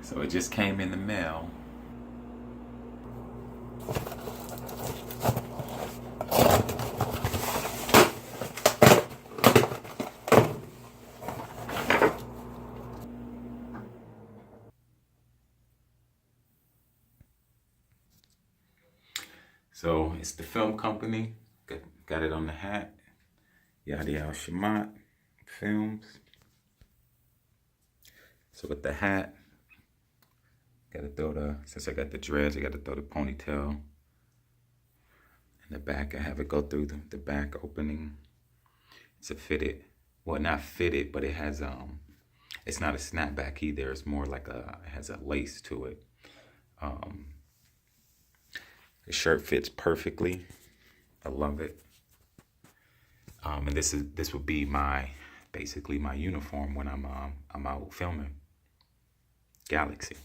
So it just came in the mail. So it's the film company. Got it on the hat. YACHDIEL Shemot Films. So with the hat, gotta throw since I got the dreads, I gotta throw the ponytail in the back. I have it go through the back opening. It's a fitted, well, not fitted, but it has, it's not a snapback either. It's more like it has a lace to it. The shirt fits perfectly. I love it. And this would be basically my uniform when I'm out filming Galaxy.